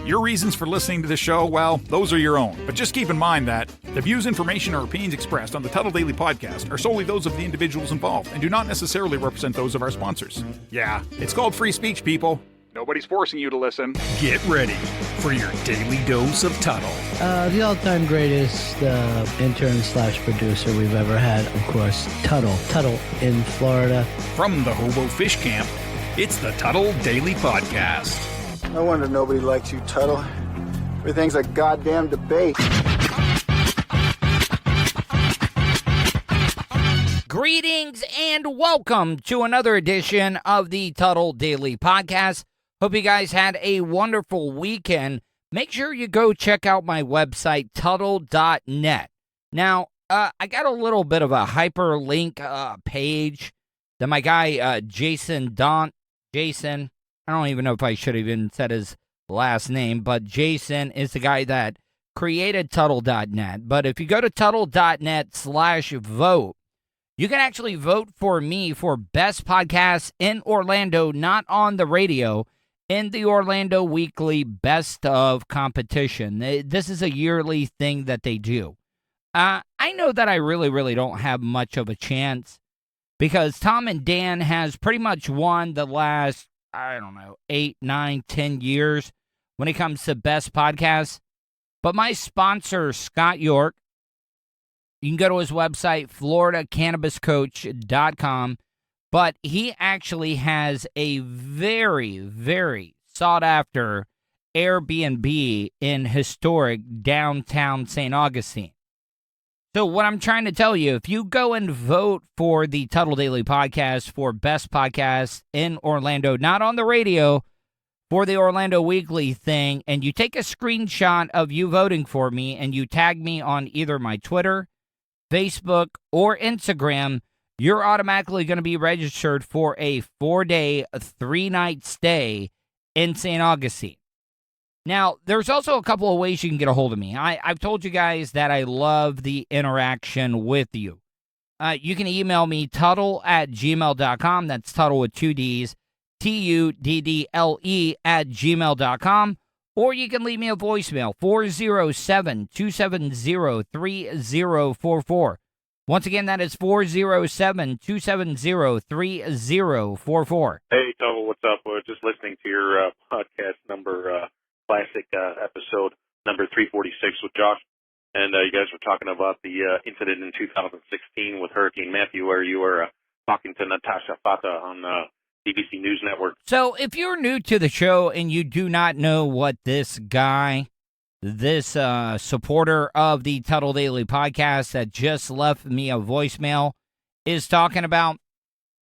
Your reasons for listening to the show, well, those are your own. But just keep in mind that the views, information, or opinions expressed on the Tuddle Daily Podcast are solely those of the individuals involved and do not necessarily represent those of our sponsors. Yeah, it's called free speech, people. Nobody's forcing you to listen. Get ready for your daily dose of Tuddle. The all-time greatest intern/producer we've ever had, of course, Tuddle. Tuddle in Florida. From the Hobo Fish Camp, it's the Tuddle Daily Podcast. No wonder nobody likes you, Tuddle. Everything's a goddamn debate. Greetings and welcome to another edition of the Tuddle Daily Podcast. Hope you guys had a wonderful weekend. Make sure you go check out my website, Tuddle.net. Now, I got a little bit of a hyperlink page that my guy, Jason, I don't even know if I should have even said his last name, but Jason is the guy that created Tuddle.net. But if you go to Tuddle.net/vote, you can actually vote for me for Best Podcast in Orlando, not on the radio, in the Orlando Weekly Best of competition. This is a yearly thing that they do. I know that I really don't have much of a chance because Tom and Dan has pretty much won the last, 8, 9, 10 years when it comes to Best Podcasts. But my sponsor, Scott York, you can go to his website, floridacannabiscoach.com. But he actually has a very sought-after Airbnb in historic downtown St. Augustine. So what I'm trying to tell you, if you go and vote for the Tuddle Daily Podcast for Best Podcast in Orlando, not on the radio, for the Orlando Weekly thing, and you take a screenshot of you voting for me and you tag me on either my Twitter, Facebook, or Instagram, you're automatically going to be registered for a 4-day, 3-night stay in St. Augustine. Now, there's also a couple of ways you can get a hold of me. I've told you guys that I love the interaction with you. You can email me, Tuddle@gmail.com. That's Tuddle with 2 Ds, TUDDLE@gmail.com. Or you can leave me a voicemail, 407-270-3044. Once again, that is 407-270-3044. Hey, Tuddle, what's up? We're just listening to your podcast number, classic episode number 346 with Josh. And you guys were talking about the incident in 2016 with Hurricane Matthew, where you were talking to Natasha Fata on BBC News Network. So if you're new to the show and you do not know what this guy, this supporter of the Tuddle Daily Podcast that just left me a voicemail is talking about,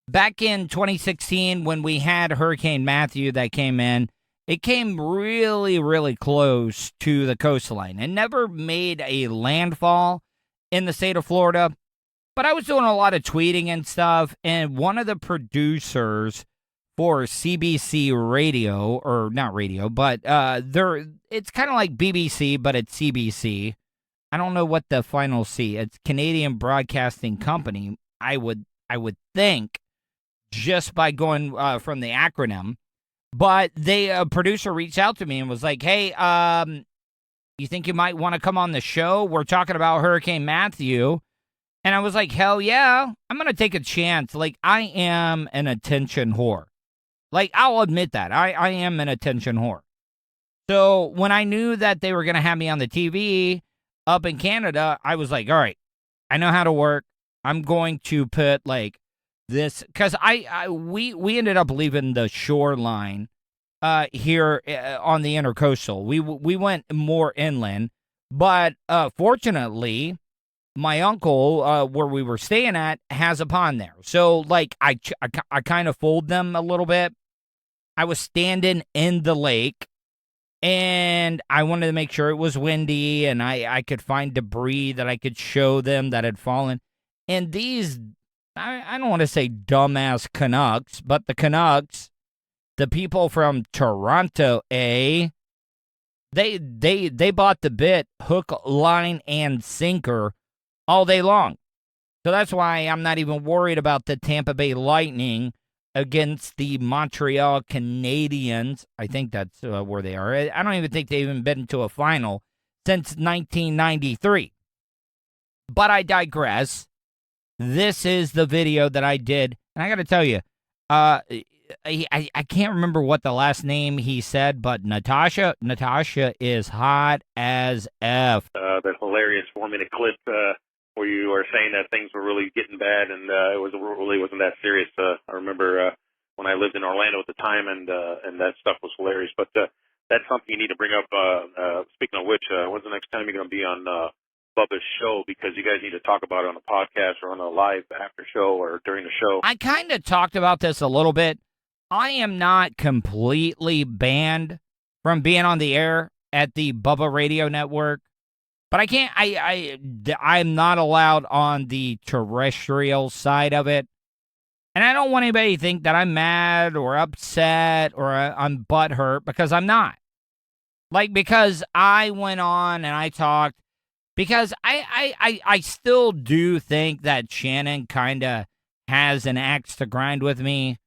back in 2016 when we had Hurricane Matthew that came in, it came really close to the coastline. It never made a landfall in the state of Florida, but I was doing a lot of tweeting and stuff, and one of the producers for CBC Radio, or not radio, but it's kind of like BBC, but it's CBC. I don't know what the final C. It's Canadian Broadcasting Company. I would think, just by going from the acronym. But a producer reached out to me and was like, "Hey, you think you might want to come on the show? We're talking about Hurricane Matthew." And I was like, "Hell yeah, I'm gonna take a chance." Like, I am an attention whore. Like, I'll admit that. I am an attention whore. So when I knew that they were going to have me on the TV up in Canada, I was like, all right, I know how to work. I'm going to put, like, this, because we ended up leaving the shoreline here on the intercoastal. We went more inland, but fortunately, my uncle, where we were staying at, has a pond there. So, like, I kind of fooled them a little bit. I was standing in the lake, and I wanted to make sure it was windy, and I could find debris that I could show them that had fallen. And these, I don't want to say dumbass Canucks, but the Canucks, the people from Toronto, they bought the bit, hook, line, and sinker all day long. So that's why I'm not even worried about the Tampa Bay Lightning against the Montreal Canadiens. I think that's where they are. I don't even think they've even been to a final since 1993. But I digress. This is the video that I did. And I got to tell you, I can't remember what the last name he said, but Natasha is hot as F. The hilarious 4-minute clip where you were saying that things were really getting bad, and it really wasn't that serious. I remember when I lived in Orlando at the time, and that stuff was hilarious. But that's something you need to bring up. Speaking of which, when's the next time you're going to be on Bubba's show? Because you guys need to talk about it on a podcast or on a live after show or during the show. I kind of talked about this a little bit. I am not completely banned from being on the air at the Bubba Radio Network, but I can't. I'm not allowed on the terrestrial side of it, and I don't want anybody to think that I'm mad or upset or I'm butthurt, because I'm not. Because I went on and I talked, because I still do think that Shannon kind of has an axe to grind with me.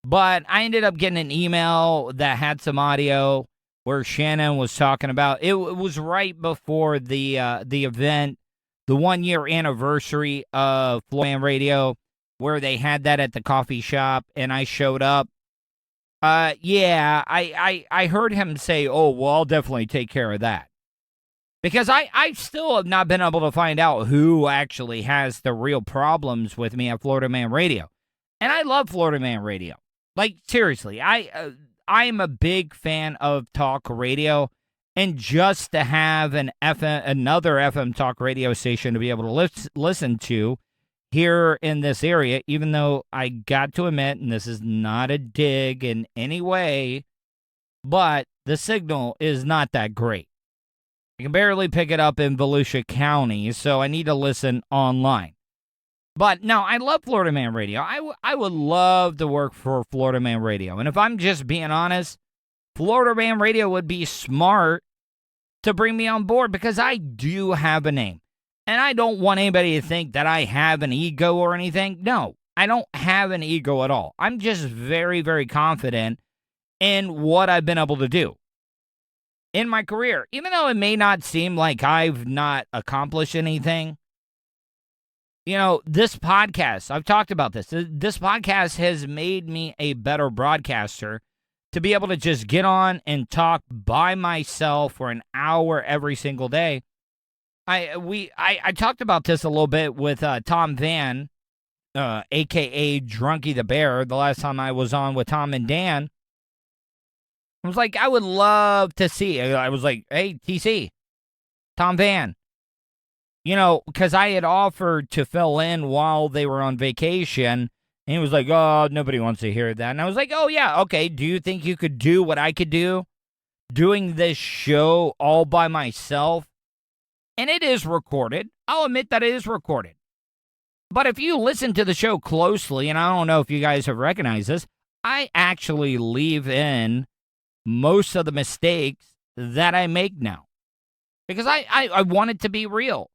But I ended up getting an email that had some audio where Shannon was talking about, it was right before the event, the 1-year anniversary of TuneIn Radio, where they had that at the coffee shop, and I showed up. I heard him say, oh, well, I'll definitely take care of that. Because I still have not been able to find out who actually has the real problems with me at Florida Man Radio. And I love Florida Man Radio. Seriously, I am a big fan of talk radio, and just to have another FM talk radio station to be able to listen to here in this area, even though I got to admit, and this is not a dig in any way, but the signal is not that great. I can barely pick it up in Volusia County, so I need to listen online. But no, I love Florida Man Radio. I would love to work for Florida Man Radio. And if I'm just being honest, Florida Man Radio would be smart to bring me on board, because I do have a name. And I don't want anybody to think that I have an ego or anything. No, I don't have an ego at all. I'm just very, very confident in what I've been able to do in my career. Even though it may not seem like I've not accomplished anything. This podcast, I've talked about this. This podcast has made me a better broadcaster to be able to just get on and talk by myself for an hour every single day. I talked about this a little bit with Tom Van, a.k.a. Drunky the Bear, the last time I was on with Tom and Dan. I was like, I would love to see. I was like, hey, TC, Tom Van. Because I had offered to fill in while they were on vacation, and he was like, oh, nobody wants to hear that. And I was like, oh, yeah, okay, do you think you could do what I could do, doing this show all by myself? And it is recorded. I'll admit that it is recorded. But if you listen to the show closely, and I don't know if you guys have recognized this, I actually leave in most of the mistakes that I make now. Because I want it to be real.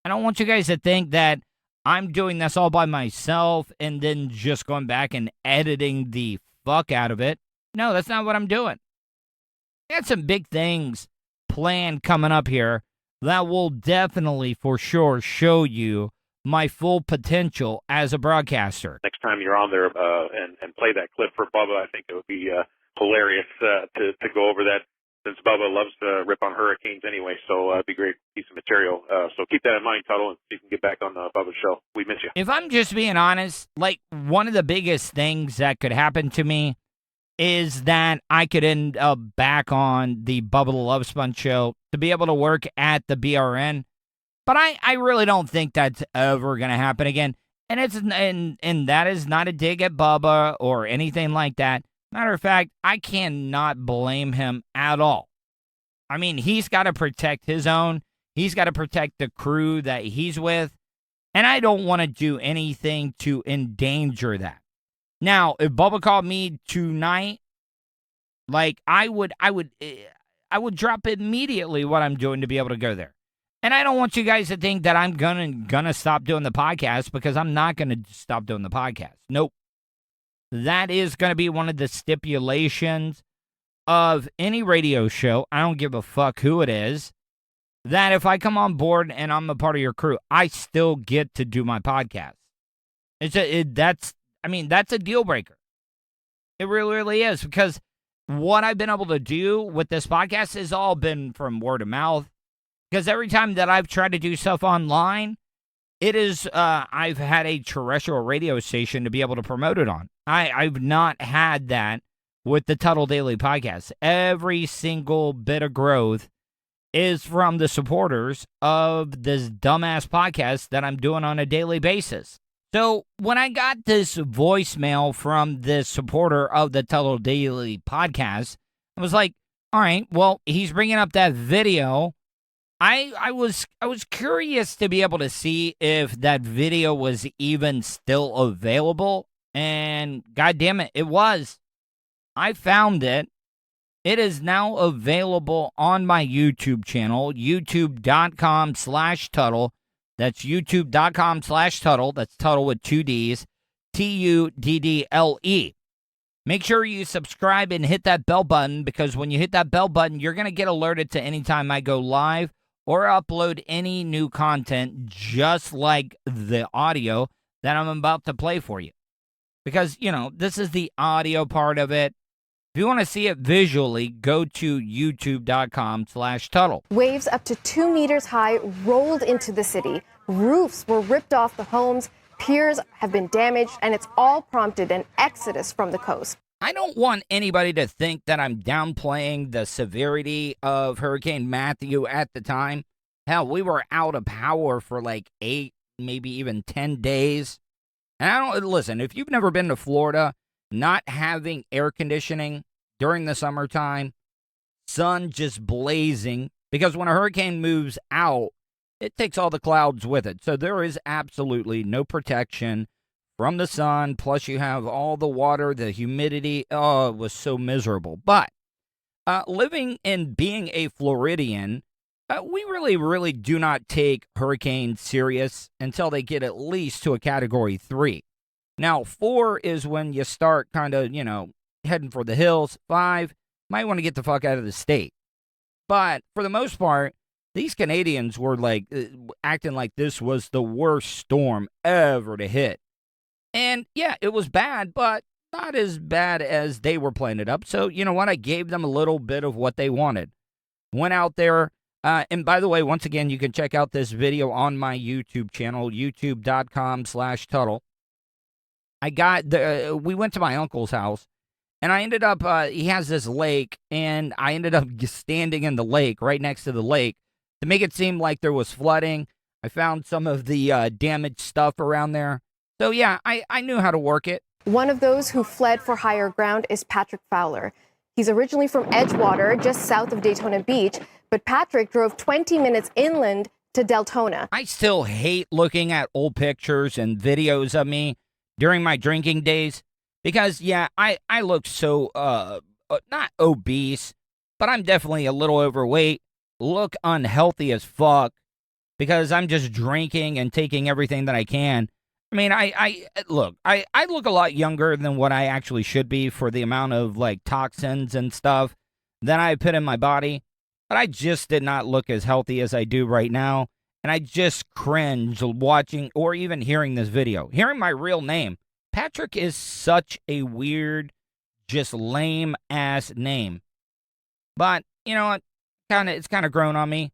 I don't want you guys to think that I'm doing this all by myself and then just going back and editing the fuck out of it. No, that's not what I'm doing. I got some big things planned coming up here that will definitely, for sure, show you my full potential as a broadcaster. Next time you're on there and play that clip for Bubba, I think it would be hilarious to go over that, since Bubba loves to rip on hurricanes anyway, so it'd be a great piece of material. So keep that in mind, Tuddle, and see if you can get back on Bubba's show. We miss you. If I'm just being honest, one of the biggest things that could happen to me is that I could end up back on the Bubba the Love Sponge show to be able to work at the BRN. But I really don't think that's ever going to happen again. And and that is not a dig at Bubba or anything like that. Matter of fact, I cannot blame him at all. I mean, he's got to protect his own. He's got to protect the crew that he's with. And I don't want to do anything to endanger that. Now, if Bubba called me tonight, I would drop immediately what I'm doing to be able to go there. And I don't want you guys to think that I'm gonna stop doing the podcast, because I'm not gonna stop doing the podcast. Nope. that is going to be one of the stipulations of any radio show. I don't give a fuck who it is. That if I come on board and I'm a part of your crew, I still get to do my podcast. That's a deal breaker. It really, really is, because what I've been able to do with this podcast has all been from word of mouth. Because every time that I've tried to do stuff online, it is I've had a terrestrial radio station to be able to promote it on. I've not had that with the Tuddle Daily Podcast. Every single bit of growth is from the supporters of this dumbass podcast that I'm doing on a daily basis. So when I got this voicemail from this supporter of the Tuddle Daily Podcast, I was like, all right, well, he's bringing up that video. I was curious to be able to see if that video was even still available, and God damn it, it was. I found it. It is now available on my YouTube channel, youtube.com/Tuddle. That's youtube.com/Tuddle. That's Tuddle with 2 Ds, Tuddle. Make sure you subscribe and hit that bell button, because when you hit that bell button, you're going to get alerted to any time I go live or upload any new content, just like the audio that I'm about to play for you. Because, this is the audio part of it. If you want to see it visually, go to youtube.com/Tuddle. Waves up to 2 meters high rolled into the city. Roofs were ripped off the homes. Piers have been damaged, and it's all prompted an exodus from the coast. I don't want anybody to think that I'm downplaying the severity of Hurricane Matthew at the time. Hell, we were out of power for like 8, maybe even 10 days. And listen, if you've never been to Florida, not having air conditioning during the summertime, sun just blazing, because when a hurricane moves out, it takes all the clouds with it. So there is absolutely no protection from the sun. Plus you have all the water, the humidity. Oh, it was so miserable. But living and being a Floridian, we really, really do not take hurricanes serious until they get at least to a Category 3. Now, 4 is when you start kind of, heading for the hills. 5, might want to get the fuck out of the state. But for the most part, these Canadians were like acting like this was the worst storm ever to hit. And yeah, it was bad, but not as bad as they were playing it up. So, you know what? I gave them a little bit of what they wanted. Went out there. And by the way, once again, you can check out this video on my YouTube channel, youtube.com/Tuddle. We went to my uncle's house, and I ended up, he has this lake, and I ended up standing in the lake, right next to the lake, to make it seem like there was flooding. I found some of the damaged stuff around there. So yeah, I knew how to work it. One of those who fled for higher ground is Patrick Fowler. He's originally from Edgewater, just south of Daytona Beach, but Patrick drove 20 minutes inland to Deltona. I still hate looking at old pictures and videos of me during my drinking days, because, yeah, I look so, not obese, but I'm definitely a little overweight, look unhealthy as fuck, because I'm just drinking and taking everything that I can. I mean, I look a lot younger than what I actually should be for the amount of, toxins and stuff that I put in my body, but I just did not look as healthy as I do right now. And I just cringe watching or even hearing this video. Hearing my real name. Patrick is such a weird, just lame-ass name. But, you know what? It's kind of grown on me.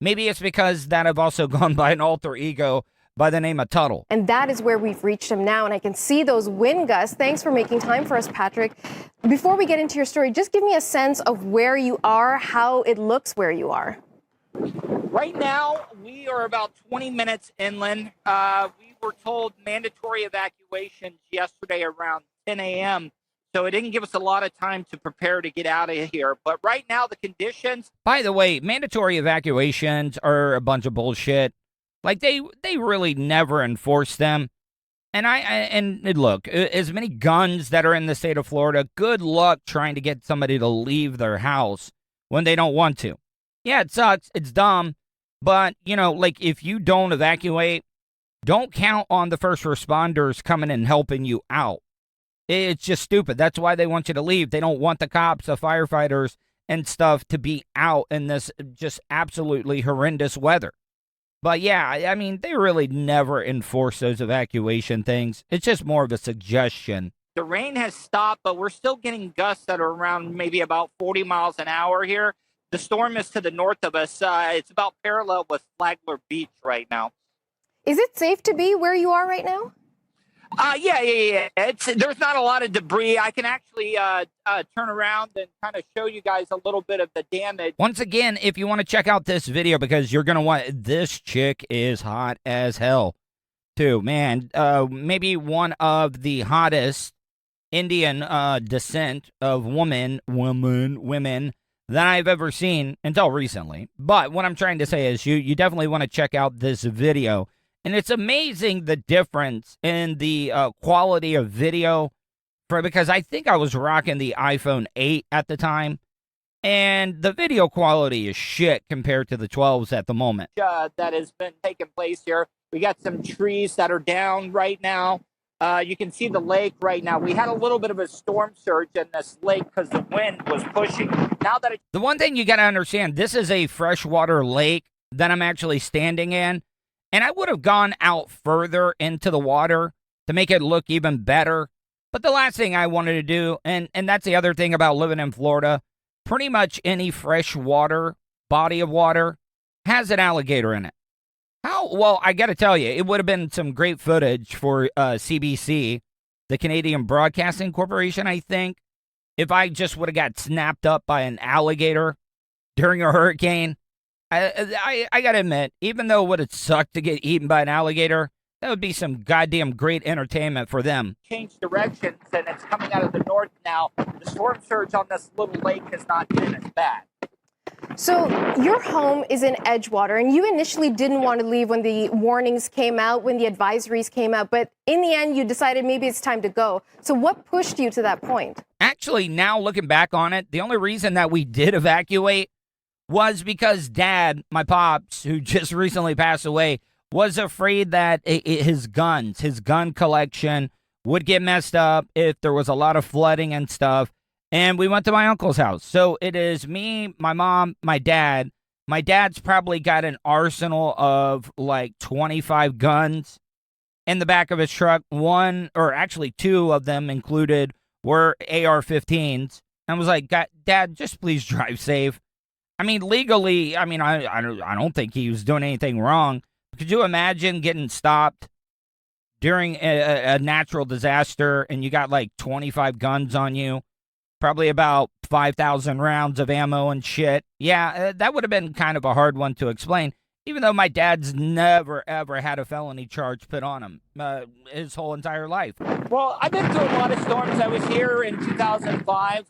Maybe it's because that I've also gone by an alter ego by the name of Tuddle. And that is where we've reached him now, and I can see those wind gusts. Thanks for making time for us, Patrick. Before we get into your story, just give me a sense of where you are, how it looks where you are. Right now, we are about 20 minutes inland. We were told mandatory evacuations yesterday around 10 a.m., so it didn't give us a lot of time to prepare to get out of here. But right now, the conditions... By the way, mandatory evacuations are a bunch of bullshit. They really never enforce them. And look, as many guns that are in the state of Florida, good luck trying to get somebody to leave their house when they don't want to. Yeah, it sucks. It's dumb. But, if you don't evacuate, don't count on the first responders coming and helping you out. It's just stupid. That's why they want you to leave. They don't want the cops, the firefighters, and stuff to be out in this just absolutely horrendous weather. But yeah, I mean, they really never enforce those evacuation things. It's just more of a suggestion. The rain has stopped, but we're still getting gusts that are around maybe about 40 miles an hour here. The storm is to the north of us. It's about parallel with Flagler Beach right now. Is it safe to be where you are right now? Yeah. There's not a lot of debris. I can actually turn around and kind of show you guys a little bit of the damage. Once again, if you want to check out this video, because you're going to want, this chick is hot as hell, too. Man, maybe one of the hottest Indian descent of women that I've ever seen until recently. But what I'm trying to say is you definitely want to check out this video. And it's amazing the difference in the quality of video, because I think I was rocking the iPhone 8 at the time, and the video quality is shit compared to the 12s at the moment. That has been taking place here. We got some trees that are down right now. You can see the lake right now. We had a little bit of a storm surge in this lake because the wind was pushing. Now that the one thing you got to understand, this is a freshwater lake that I'm actually standing in. And I would have gone out further into the water to make it look even better. But the last thing I wanted to do, and that's the other thing about living in Florida, pretty much any freshwater body of water has an alligator in it. Well, I got to tell you, it would have been some great footage for CBC, the Canadian Broadcasting Corporation, I think, if I just would have got snapped up by an alligator during a hurricane. I got to admit, even though it would have sucked to get eaten by an alligator, that would be some goddamn great entertainment for them. Changed directions, and it's coming out of the north now. The storm surge on this little lake has not been as bad. So your home is in Edgewater, and you initially didn't want to leave when the warnings came out, when the advisories came out, but in the end, you decided maybe it's time to go. So what pushed you to that point? Actually, now looking back on it, the only reason that we did evacuate was because Dad, my pops, who just recently passed away, was afraid that his gun collection would get messed up if there was a lot of flooding and stuff. And we went to my uncle's house. So it is me, my mom, my dad. My dad's probably got an arsenal of like 25 guns in the back of his truck. One, or actually two of them included, were AR-15s. I was like, Dad, just please drive safe. I mean, legally, I don't think he was doing anything wrong. Could you imagine getting stopped during a natural disaster and you got like 25 guns on you? Probably about 5,000 rounds of ammo and shit. Yeah, that would have been kind of a hard one to explain, even though my dad's never, ever had a felony charge put on him his whole entire life. Well, I've been through a lot of storms. I was here in 2005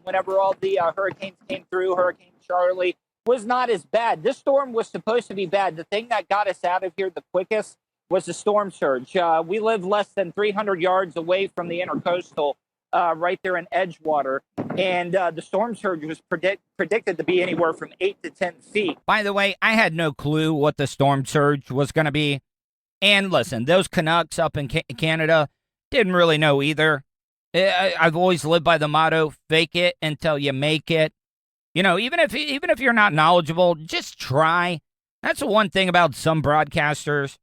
whenever all the hurricanes came through. Hurricane Charlie was not as bad. This storm was supposed to be bad. The thing that got us out of here the quickest was the storm surge. We live less than 300 yards away from the intercoastal, right there in Edgewater, and the storm surge was predicted to be anywhere from 8 to 10 feet. By the way, I had no clue what the storm surge was going to be. And listen, those Canucks up in Canada didn't really know either. I've always lived by the motto, fake it until you make it. You know, even if you're not knowledgeable, just try. That's the one thing about some broadcasters.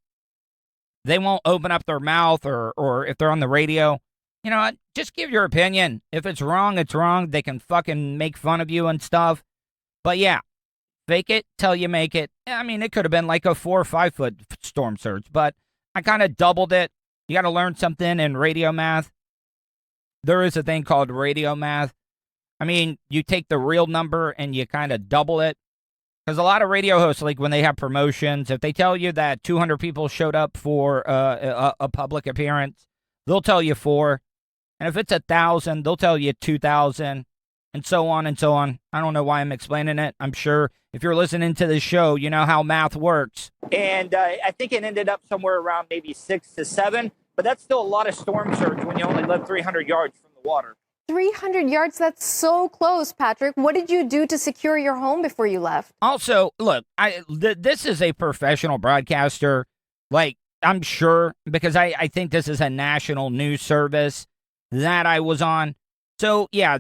They won't open up their mouth, or if they're on the radio, you know, just give your opinion. If it's wrong, it's wrong. They can fucking make fun of you and stuff. But yeah, fake it till you make it. I mean, it could have been like a 4 or 5 foot storm surge, but I kind of doubled it. You got to learn something in radio math. There is a thing called radio math. I mean, you take the real number and you kind of double it. Because a lot of radio hosts, like when they have promotions, if they tell you that 200 people showed up for a public appearance, they'll tell you 4. And if it's 1,000, they'll tell you 2,000, and so on and so on. I don't know why I'm explaining it. I'm sure if you're listening to this show, you know how math works. And I think it ended up somewhere around maybe 6 to 7, but that's still a lot of storm surge when you only live 300 yards from the water. 300 yards, that's so close, Patrick. What did you do to secure your home before you left? Also, look, this is a professional broadcaster, like, I'm sure, because I think this is a national news service. that I was on. So, yeah,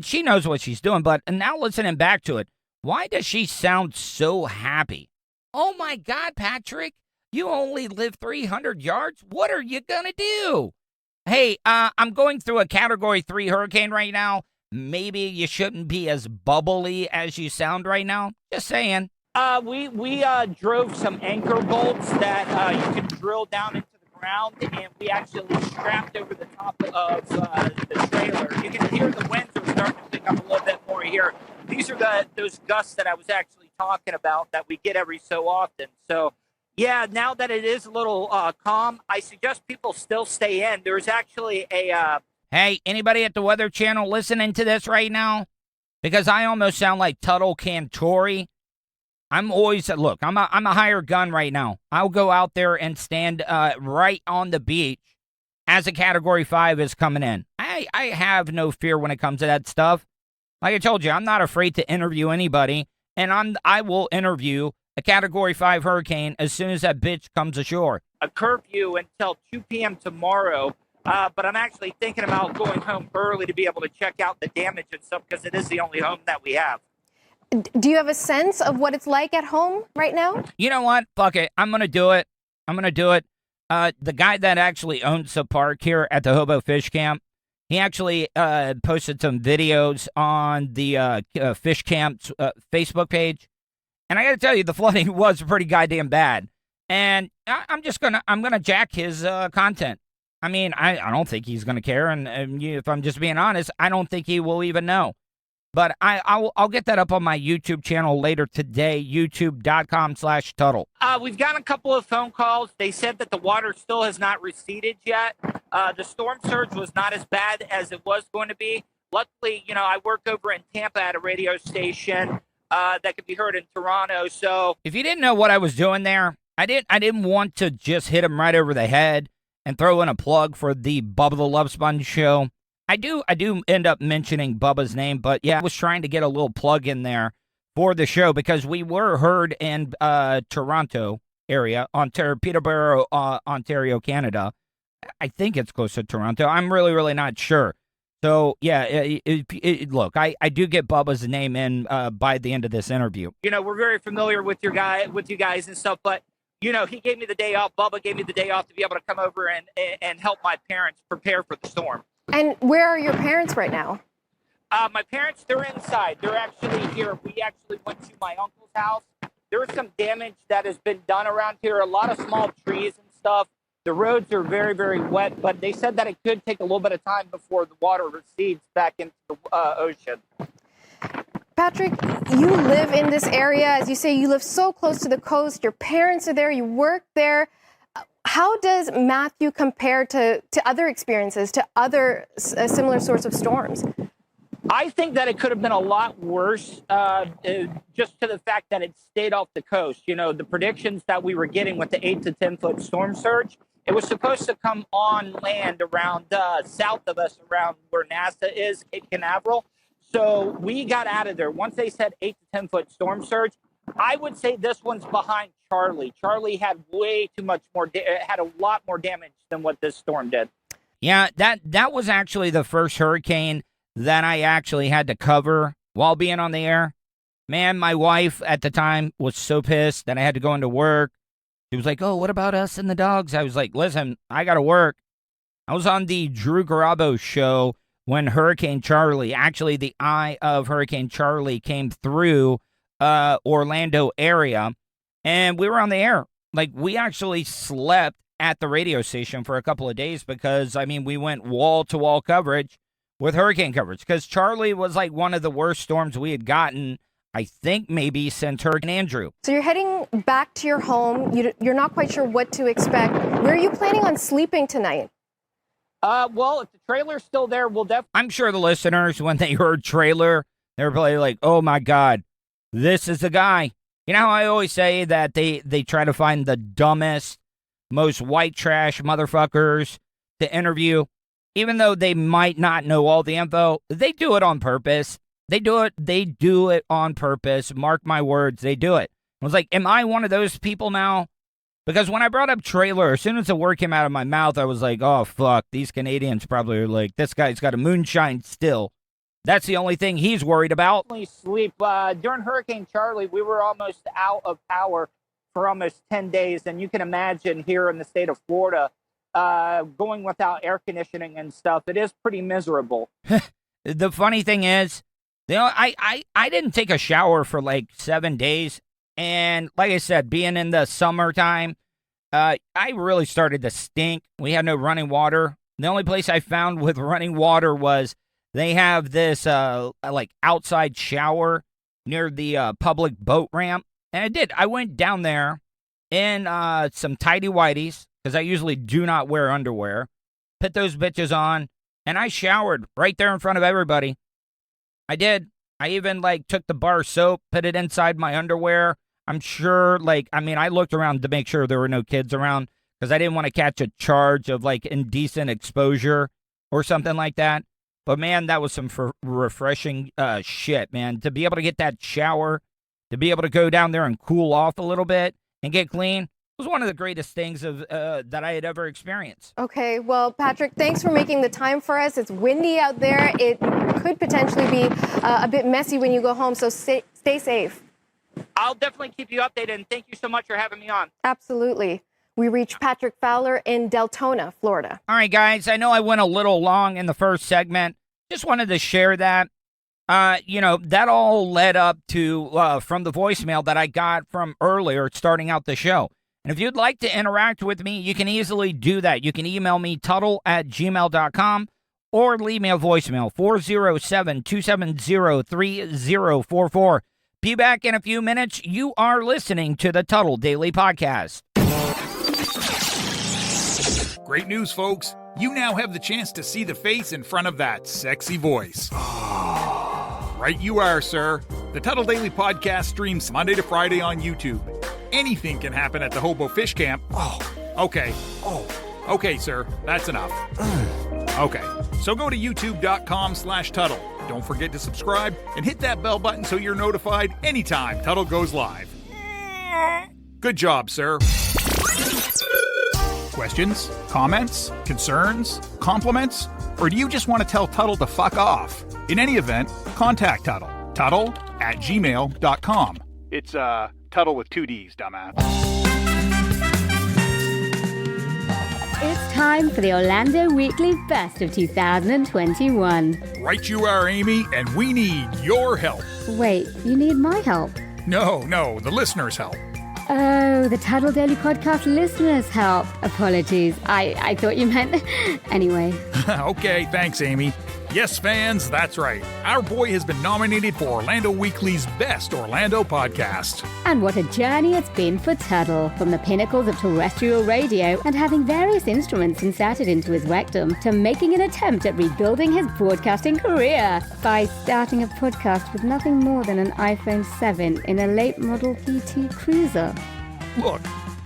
she knows what she's doing. But now listening back to it, why does she sound so happy? Oh, my God, Patrick, you only live 300 yards? What are you going to do? Hey, I'm going through a Category 3 hurricane right now. Maybe you shouldn't be as bubbly as you sound right now. Just saying. We drove some anchor bolts that you can drill down into the ground, and we actually strapped over the top of the trailer. You can hear the winds are starting to pick up a little bit more here. These are those gusts that I was actually talking about that we get every so often. So, yeah, now that it is a little calm, I suggest people still stay in. There's actually a... Hey, anybody at the Weather Channel listening to this right now? Because I almost sound like Tuddle Cantori. I'm always, look, I'm a hired gun right now. I'll go out there and stand right on the beach as a Category 5 is coming in. I have no fear when it comes to that stuff. Like I told you, I'm not afraid to interview anybody, and I will interview a Category 5 hurricane as soon as that bitch comes ashore. A curfew until 2 p.m. tomorrow, but I'm actually thinking about going home early to be able to check out the damage and stuff because it is the only home that we have. Do you have a sense of what it's like at home right now? You know what? Fuck it. I'm going to do it. The guy that actually owns the park here at the Hobo Fish Camp, he actually posted some videos on the Fish Camp's Facebook page. And I got to tell you, the flooding was pretty goddamn bad. And I'm going to jack his content. I mean, I don't think he's going to care. And if I'm just being honest, I don't think he will even know. But I'll get that up on my YouTube channel later today, youtube.com/Tuddle. We've gotten a couple of phone calls. They said that the water still has not receded yet. The storm surge was not as bad as it was going to be. Luckily, I work over in Tampa at a radio station that can be heard in Toronto. So if you didn't know what I was doing there, I didn't want to just hit him right over the head and throw in a plug for the Bubba the Love Sponge show. I do end up mentioning Bubba's name, but yeah, I was trying to get a little plug in there for the show because we were heard in Toronto area, Peterborough, Ontario, Canada. I think it's close to Toronto. I'm really, really not sure. So, yeah, look, I do get Bubba's name in by the end of this interview. We're very familiar with you guys and stuff, but, he gave me the day off. Bubba gave me the day off to be able to come over and help my parents prepare for the storm. And where are your parents right now? My parents, they're inside. They're actually here. We actually went to my uncle's house. There was some damage that has been done around here, a lot of small trees and stuff. The roads are very, very wet, but they said that it could take a little bit of time before the water recedes back into the ocean. Patrick, you live in this area. As you say, you live so close to the coast. Your parents are there. You work there. How does Matthew compare to other experiences, to other similar sorts of storms? I think that it could have been a lot worse, just to the fact that it stayed off the coast. The predictions that we were getting with the 8 to 10 foot storm surge, it was supposed to come on land around south of us, around where NASA is, Cape Canaveral. So we got out of there. Once they said 8 to 10 foot storm surge, I would say this one's behind Charlie. Charlie had way too much more, had a lot more damage than what this storm did. Yeah, that was actually the first hurricane that I actually had to cover while being on the air. Man, my wife at the time was so pissed that I had to go into work. She was like, oh, what about us and the dogs? I was like, listen, I got to work. I was on the Drew Garabo show when Hurricane Charlie, actually the eye of Hurricane Charlie came through Orlando area, and we were on the air. Like, we actually slept at the radio station for a couple of days because, we went wall-to-wall coverage with hurricane coverage because Charlie was like one of the worst storms we had gotten, I think, maybe since Hurricane Andrew. So you're heading back to your home. You're not quite sure what to expect. Where are you planning on sleeping tonight? Well, if the trailer's still there, we'll definitely... I'm sure the listeners, when they heard trailer, they were probably like, oh, my God. This is the guy. You know how I always say that they try to find the dumbest, most white trash motherfuckers to interview? Even though they might not know all the info, they do it on purpose. They do it on purpose. Mark my words, they do it. I was like, am I one of those people now Because when I brought up trailer, as soon as the word came out of my mouth, I was like, oh, fuck, these Canadians probably are like, this guy's got a moonshine still. That's the only thing he's worried about. Sleep. During Hurricane Charlie, we were almost out of power for almost 10 days. And you can imagine here in the state of Florida, going without air conditioning and stuff, it is pretty miserable. The funny thing is, I didn't take a shower for like 7 days. And like I said, being in the summertime, I really started to stink. We had no running water. The only place I found with running water was they have this like outside shower near the public boat ramp. And I did. I went down there in some tidy whities, because I usually do not wear underwear. Put those bitches on, and I showered right there in front of everybody. I did. I even took the bar soap, put it inside my underwear. I'm sure, I looked around to make sure there were no kids around, because I didn't want to catch a charge of indecent exposure or something like that. But man, that was some refreshing shit, man. To be able to get that shower, to be able to go down there and cool off a little bit and get clean, was one of the greatest things that I had ever experienced. Okay, well, Patrick, thanks for making the time for us. It's windy out there. It could potentially be a bit messy when you go home, so stay safe. I'll definitely keep you updated, and thank you so much for having me on. Absolutely. We reached Patrick Fowler in Deltona, Florida. All right, guys, I know I went a little long in the first segment. Just wanted to share that. That all led up to from the voicemail that I got from earlier starting out the show. And if you'd like to interact with me, you can easily do that. You can email me, Tuddle@gmail.com, or leave me a voicemail, 407-270-3044. Be back in a few minutes. You are listening to the Tuddle Daily Podcast. Great news, folks. You now have the chance to see the face in front of that sexy voice. Right you are, sir. The Tuddle Daily Podcast streams Monday to Friday on YouTube. Anything can happen at the Hobo Fish Camp. Okay, sir. That's enough. Okay, so go to youtube.com/Tuddle. Don't forget to subscribe and hit that bell button so you're notified anytime Tuddle goes live. Good job, sir. Questions? Comments? Concerns? Compliments? Or do you just want to tell Tuddle to fuck off? In any event, contact Tuddle. Tuddle@gmail.com. It's, Tuddle with 2 Ds, dumbass. It's time for the Orlando Weekly Best of 2021. Right you are, Amy, and we need your help. Wait, you need my help? No, the listeners' help. Oh, the Tuddle Daily Podcast listeners' help. Apologies. I thought you meant... Anyway. Okay, thanks, Amy. Yes, fans, that's right. Our boy has been nominated for Orlando Weekly's Best Orlando Podcast. And what a journey it's been for Tuddle, from the pinnacles of terrestrial radio and having various instruments inserted into his rectum to making an attempt at rebuilding his broadcasting career by starting a podcast with nothing more than an iPhone 7 in a late model PT Cruiser. Look,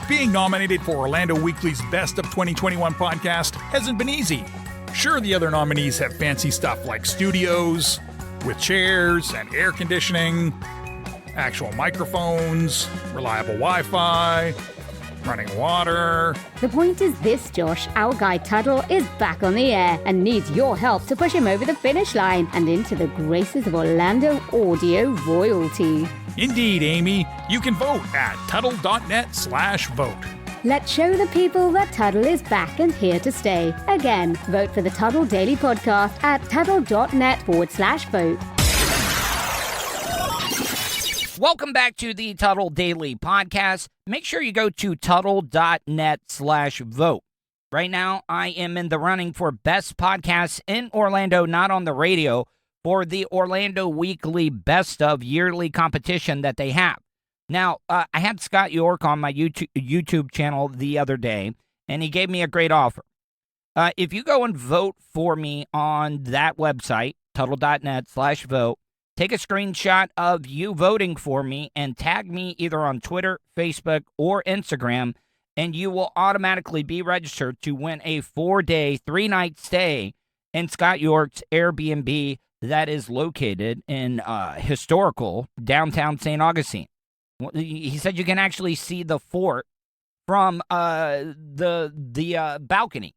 being nominated for Orlando Weekly's Best of 2021 podcast hasn't been easy. Sure, the other nominees have fancy stuff like studios with chairs and air conditioning, actual microphones, reliable Wi-Fi, running water. The point is this, Josh. Our guy Tuddle is back on the air and needs your help to push him over the finish line and into the graces of Orlando audio royalty. Indeed, Amy. You can vote at Tuddle.net/vote. Let's show the people that Tuddle is back and here to stay. Again, vote for the Tuddle Daily Podcast at Tuddle.net/vote. Welcome back to the Tuddle Daily Podcast. Make sure you go to Tuddle.net/vote. Right now, I am in the running for Best Podcasts in Orlando, not on the radio, for the Orlando Weekly Best of yearly competition that they have. Now, I had Scott York on my YouTube channel the other day, and he gave me a great offer. If you go and vote for me on that website, Tuddle.net/vote, take a screenshot of you voting for me and tag me either on Twitter, Facebook, or Instagram, and you will automatically be registered to win a 4-day, 3-night stay in Scott York's Airbnb that is located in historical downtown St. Augustine. He said you can actually see the fort from the balcony.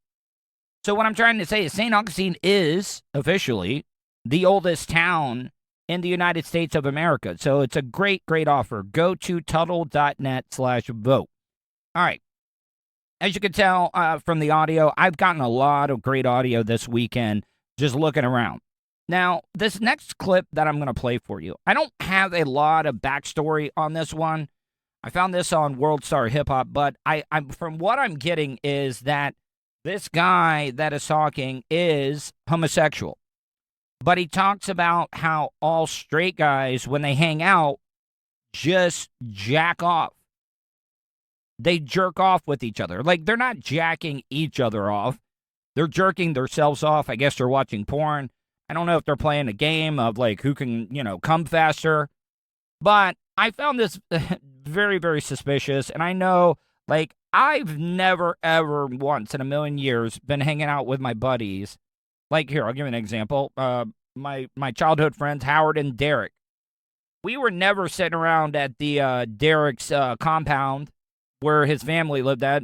So what I'm trying to say is St. Augustine is officially the oldest town in the United States of America. So it's a great, great offer. Go to Tuddle.net/vote. All right. As you can tell from the audio, I've gotten a lot of great audio this weekend just looking around. Now, this next clip that I'm going to play for you, I don't have a lot of backstory on this one. I found this on World Star Hip Hop, but I'm from what I'm getting is that this guy that is talking is homosexual. But he talks about how all straight guys, when they hang out, just jack off. They jerk off with each other. Like, they're not jacking each other off. They're jerking themselves off. I guess they're watching porn. I don't know if they're playing a game of, like, who can, come faster. But I found this very, very suspicious. And I know, like, I've never, ever once in a million years been hanging out with my buddies. Like, here, I'll give you an example. My childhood friends, Howard and Derek. We were never sitting around at the Derek's compound where his family lived at,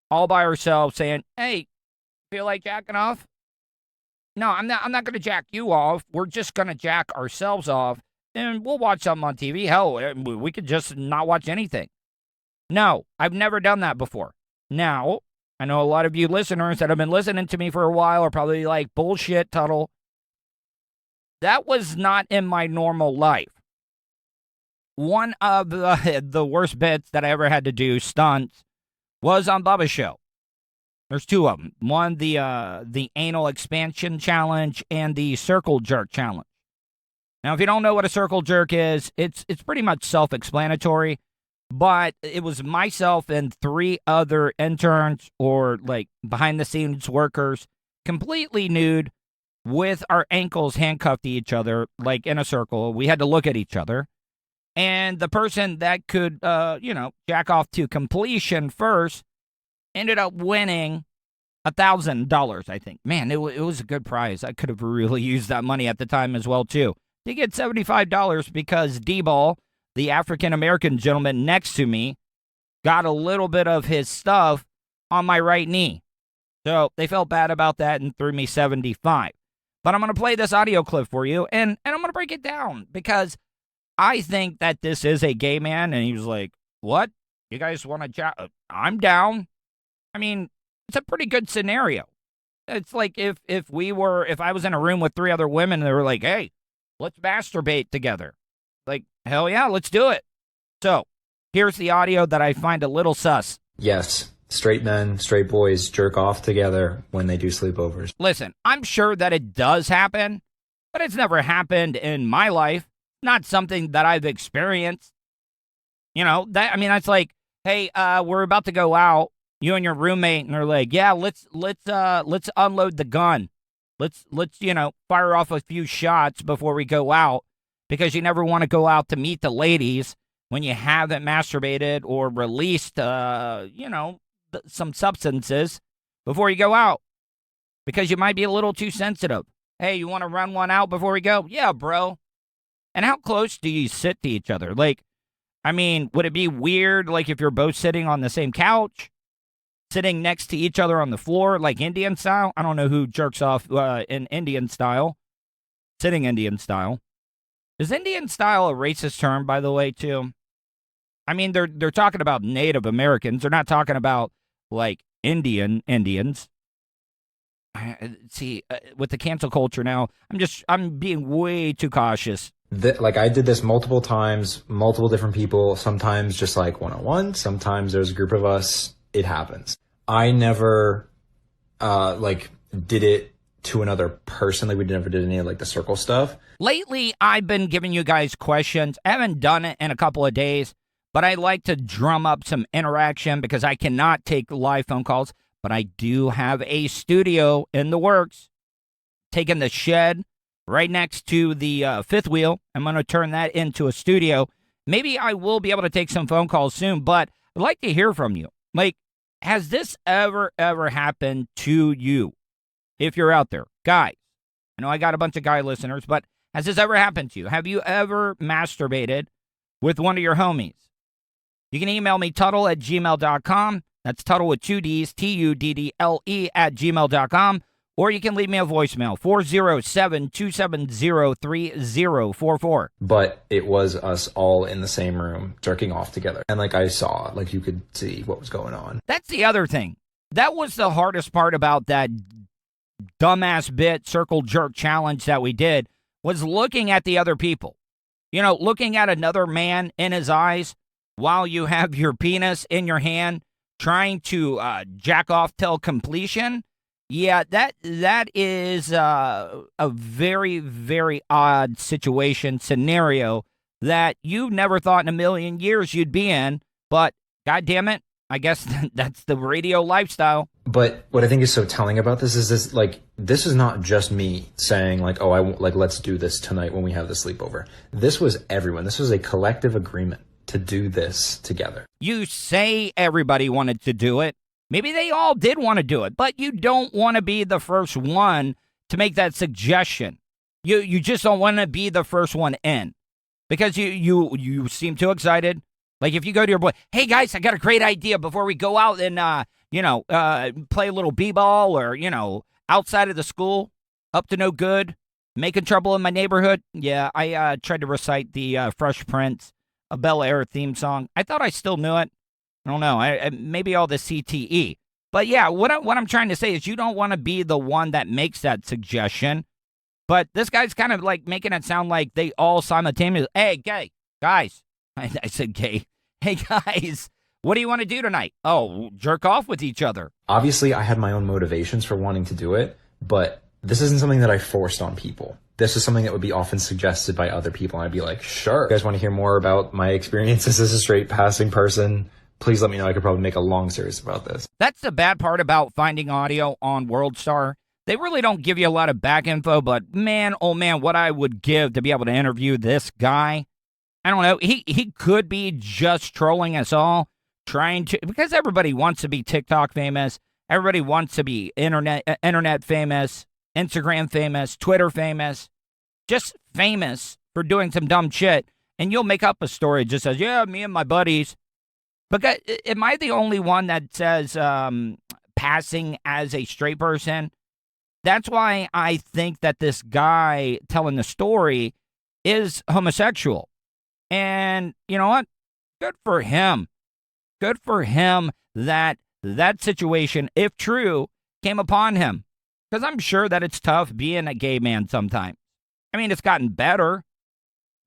all by ourselves saying, hey, feel like jacking off? No, I'm not going to jack you off. We're just going to jack ourselves off, and we'll watch something on TV. Hell, we could just not watch anything. No, I've never done that before. Now, I know a lot of you listeners that have been listening to me for a while are probably like, bullshit, Tuddle. That was not in my normal life. One of the worst bits that I ever had to do, stunts, was on Bubba's show. There's two of them. One, the anal expansion challenge and the circle jerk challenge. Now, if you don't know what a circle jerk is, it's pretty much self-explanatory. But it was myself and 3 other interns or like behind-the-scenes workers, completely nude, with our ankles handcuffed to each other, like in a circle. We had to look at each other. And the person that could, jack off to completion first ended up winning $1,000, I think. Man, it was a good prize. I could have really used that money at the time as well, too. They get $75 because D-Ball, the African-American gentleman next to me, got a little bit of his stuff on my right knee. So they felt bad about that and threw me $75. But I'm going to play this audio clip for you, and I'm going to break it down because I think that this is a gay man. And he was like, what? You guys want to jack? I'm down. I mean, it's a pretty good scenario. It's like if I was in a room with 3 other women and they were like, hey, let's masturbate together. Like, hell yeah, let's do it. So here's the audio that I find a little sus. Yes, straight men, straight boys jerk off together when they do sleepovers. Listen, I'm sure that it does happen, but it's never happened in my life. Not something that I've experienced. That's like, hey, we're about to go out, you and your roommate, and they're like, yeah, let's unload the gun. Let's fire off a few shots before we go out, because you never want to go out to meet the ladies when you haven't masturbated or released, some substances before you go out, because you might be a little too sensitive. Hey, you want to run one out before we go? Yeah, bro. And how close do you sit to each other? Like, I mean, would it be weird, like, if you're both sitting on the same couch, sitting next to each other on the floor, like Indian style? I don't know who jerks off in Indian style, sitting Indian style. Is Indian style a racist term, by the way, too? I mean, they're talking about Native Americans. They're not talking about, like, Indians. See, with the cancel culture now, I'm being way too cautious. I did this multiple times, multiple different people, sometimes just like one-on-one, sometimes there's a group of us, it happens. I never, did it to another person. Like, we never did any of, like, the circle stuff. Lately, I've been giving you guys questions. I haven't done it in a couple of days, but I like to drum up some interaction because I cannot take live phone calls, but I do have a studio in the works, taking the shed right next to the fifth wheel. I'm going to turn that into a studio. Maybe I will be able to take some phone calls soon, but I'd like to hear from you. Like, has this ever happened to you? If you're out there, guys, I know I got a bunch of guy listeners, but has this ever happened to you? Have you ever masturbated with one of your homies? You can email me, Tuddle at gmail.com. That's Tuddle with 2 Ds, Tuddle at gmail.com. Or you can leave me a voicemail, 407-270-3044. But it was us all in the same room, jerking off together. And like I saw, like you could see what was going on. That's the other thing. That was the hardest part about that dumbass bit circle jerk challenge that we did, was looking at the other people. You know, looking at another man in his eyes while you have your penis in your hand, trying to jack off till completion. Yeah, that is a very, very odd scenario that you never thought in a million years you'd be in. But God damn it, I guess that's the radio lifestyle. But what I think is so telling about this is this is not just me saying like, oh, let's do this tonight when we have the sleepover. This was everyone. This was a collective agreement to do this together. You say everybody wanted to do it. Maybe they all did want to do it, but you don't want to be the first one to make that suggestion. You just don't want to be the first one in, because you seem too excited. Like if you go to your boy, hey guys, I got a great idea before we go out and play a little b-ball, or outside of the school, up to no good, making trouble in my neighborhood. Yeah, I tried to recite the Fresh Prince of Bel-Air theme song. I thought I still knew it. I don't know. Maybe all the CTE. But yeah, what I'm trying to say is you don't want to be the one that makes that suggestion. But this guy's kind of like making it sound like they all simultaneously, hey, gay, guys. I said gay. Hey, guys, what do you want to do tonight? Oh, jerk off with each other. Obviously, I had my own motivations for wanting to do it, but this isn't something that I forced on people. This is something that would be often suggested by other people, and I'd be like, sure. You guys want to hear more about my experiences as a straight passing person? Please let me know. I could probably make a long series about this. That's the bad part about finding audio on WorldStar. They really don't give you a lot of back info, but man, oh man, what I would give to be able to interview this guy. I don't know. He could be just trolling us all, because everybody wants to be TikTok famous. Everybody wants to be internet famous, Instagram famous, Twitter famous, just famous for doing some dumb shit. And you'll make up a story that just says, yeah, me and my buddies. But am I the only one that says passing as a straight person? That's why I think that this guy telling the story is homosexual. And you know what? Good for him. Good for him that situation, if true, came upon him. Because I'm sure that it's tough being a gay man sometimes. I mean, it's gotten better,